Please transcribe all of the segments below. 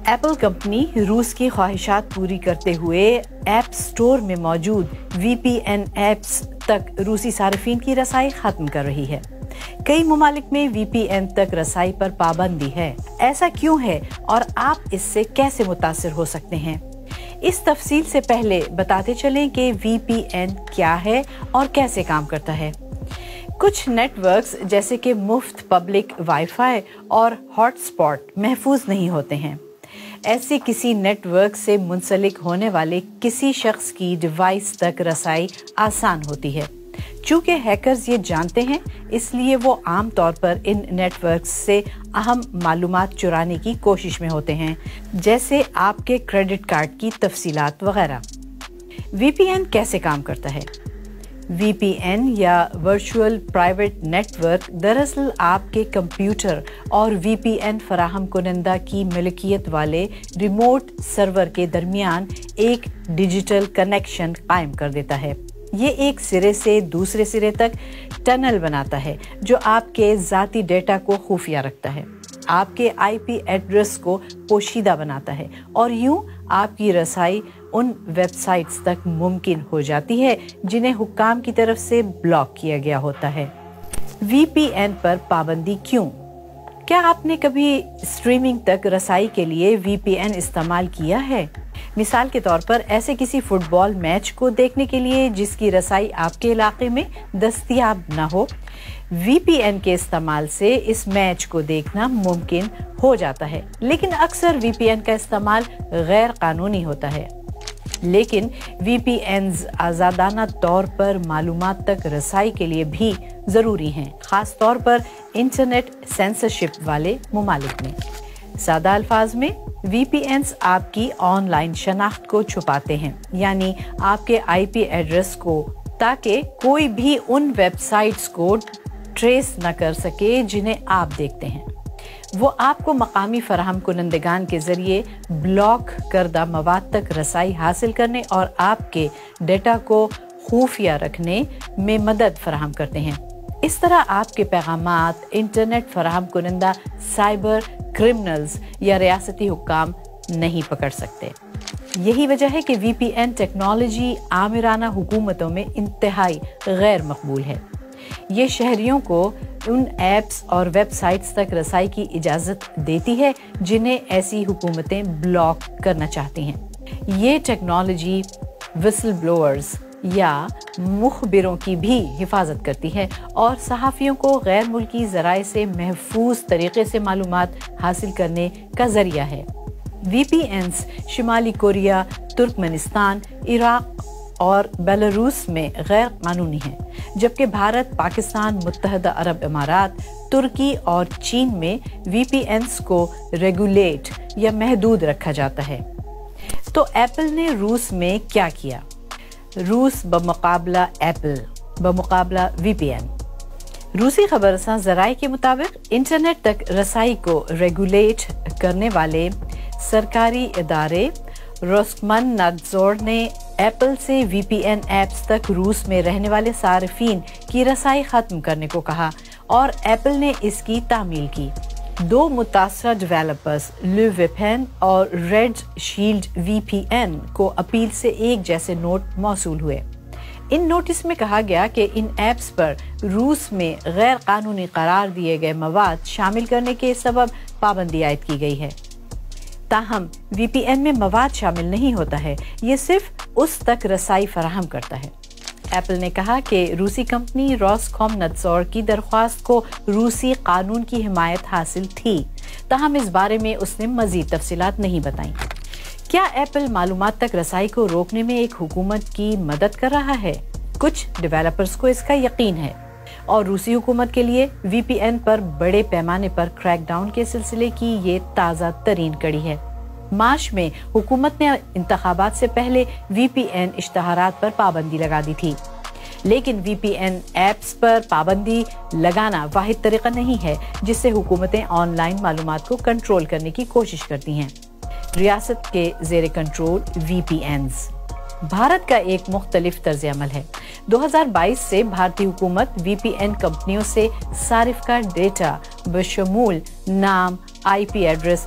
Apple company روس کی خواہشات پوری کرتے ہوئے ایپ سٹور میں موجود VPN ایپس تک روسی صارفین کی رسائی ختم کر رہی ہے۔ کئی ممالک میں VPN تک رسائی پر پابندی ہے۔ ایسا کیوں ہے اور آپ اس سے کیسے متاثر ہو سکتے ہیں؟ اس تفصیل سے پہلے بتاتے چلیں کہ VPN کیا ہے اور کیسے کام کرتا ہے۔ کچھ نیٹ ورکس جیسے کہ مفت پبلک وائی فائی اور ہاٹ اسپاٹ محفوظ نہیں ہوتے ہیں۔ ایسے کسی نیٹ ورک سے منسلک ہونے والے کسی شخص کی ڈیوائس تک رسائی آسان ہوتی ہے۔ چونکہ ہیکرز یہ جانتے ہیں، اس لیے وہ عام طور پر ان نیٹ ورکس سے اہم معلومات چرانے کی کوشش میں ہوتے ہیں، جیسے آپ کے کریڈٹ کارڈ کی تفصیلات وغیرہ۔ VPN کیسے کام کرتا ہے؟ VPN یا ورچوئل پرائیویٹ نیٹ ورک دراصل آپ کے کمپیوٹر اور VPN فراہم کنندہ کی ملکیت والے ریموٹ سرور کے درمیان ایک ڈیجیٹل کنیکشن قائم کر دیتا ہے۔ یہ ایک سرے سے دوسرے سرے تک ٹنل بناتا ہے جو آپ کے ذاتی ڈیٹا کو خفیہ رکھتا ہے، آپ کے IP ایڈریس کو پوشیدہ بناتا ہے اور یوں آپ کی رسائی ان ویب سائٹس تک ممکن ہو جاتی ہے جنہیں حکام کی طرف سے بلاک کیا گیا ہوتا ہے۔ VPN پر پابندی کیوں؟ کیا آپ نے کبھی اسٹریمنگ تک رسائی کے لیے VPN استعمال کیا ہے؟ مثال کے طور پر ایسے کسی فٹ بال میچ کو دیکھنے کے لیے جس کی رسائی آپ کے علاقے میں دستیاب نہ ہو، VPN کے استعمال سے اس میچ کو دیکھنا ممکن ہو جاتا ہے، لیکن اکثر VPN کا استعمال غیر قانونی ہوتا ہے۔ لیکن VPNs آزادانہ طور پر معلومات تک رسائی کے لیے بھی ضروری ہیں، خاص طور پر انٹرنیٹ سینسرشپ والے ممالک میں۔ سادہ الفاظ میں VPNs آپ کی آن لائن شناخت کو چھپاتے ہیں، یعنی آپ کے IP ایڈریس کو، تاکہ کوئی بھی ان ویب سائٹس کو ٹریس نہ کر سکے جنہیں آپ دیکھتے ہیں۔ وہ آپ کو مقامی فراہم کنندگان کے ذریعے بلاک کردہ مواد تک رسائی حاصل کرنے اور آپ کے ڈیٹا کو خفیہ رکھنے میں مدد فراہم کرتے ہیں۔ اس طرح آپ کے پیغامات انٹرنیٹ فراہم کنندہ سائبر کرمنلز یا ریاستی حکام نہیں پکڑ سکتے۔ یہی وجہ ہے کہ VPN ٹیکنالوجی آمرانہ حکومتوں میں انتہائی غیر مقبول ہے۔ یہ شہریوں کو ان ایپس اور ویب سائٹس تک رسائی کی اجازت دیتی ہے جنہیں ایسی حکومتیں بلاک کرنا چاہتی ہیں۔ یہ ٹیکنالوجی وسل بلوئرز یا مخبروں کی بھی حفاظت کرتی ہے اور صحافیوں کو غیر ملکی ذرائع سے محفوظ طریقے سے معلومات حاصل کرنے کا ذریعہ ہے۔ VPNs شمالی کوریا، ترکمنستان، عراق اور بیلاروس میں غیر قانونی ہیں، جبکہ بھارت، پاکستان، متحدہ عرب امارات، ترکی اور چین میں VPNs کو ریگولیٹ یا محدود رکھا جاتا ہے۔ تو ایپل نے روس میں کیا کیا؟ روس بمقابلہ ایپل بمقابلہ VPN۔ روسی خبررساں ذرائع کے مطابق انٹرنیٹ تک رسائی کو ریگولیٹ کرنے والے سرکاری ادارے روسکمنادزور نے ایپل سے VPN ایپس تک روس میں رہنے والے صارفین کی رسائی ختم کرنے کو کہا اور ایپل نے اس کی تعمیل کی۔ دو متاثرہ ڈیولپرز لیویپن اور ریڈ شیلڈ VPN کو اپیل سے ایک جیسے نوٹ موصول ہوئے۔ ان نوٹس میں کہا گیا کہ ان ایپس پر روس میں غیر قانونی قرار دیے گئے مواد شامل کرنے کے سبب پابندی عائد کی گئی ہے۔ تاہم VPN میں مواد شامل نہیں ہوتا ہے، یہ صرف اس تک رسائی فراہم کرتا ہے۔ ایپل نے کہا کہ روسی کمپنی روسکومنادزور کی درخواست کو روسی قانون کی حمایت حاصل تھی، تاہم اس بارے میں اس نے مزید تفصیلات نہیں بتائیں۔ کیا ایپل معلومات تک رسائی کو روکنے میں ایک حکومت کی مدد کر رہا ہے؟ کچھ ڈیولپرز کو اس کا یقین ہے اور روسی حکومت کے لیے VPN پر بڑے پیمانے پر کریک ڈاؤن کے سلسلے کی یہ تازہ ترین کڑی ہے۔ مارچ میں حکومت نے انتخابات سے پہلے VPN اشتہارات پر پابندی لگا دی تھی، لیکن VPN ایپس پر پابندی لگانا واحد طریقہ نہیں ہے جس سے حکومتیں آن لائن معلومات کو کنٹرول کرنے کی کوشش کرتی ہیں۔ ریاست کے زیر کنٹرول VPNs بھارت کا ایک مختلف طرز عمل ہے۔ 2022 سے بھارتی حکومت VPN کمپنیوں سے صارف کا ڈیٹا بشمول نام، IP ایڈریس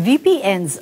VPNs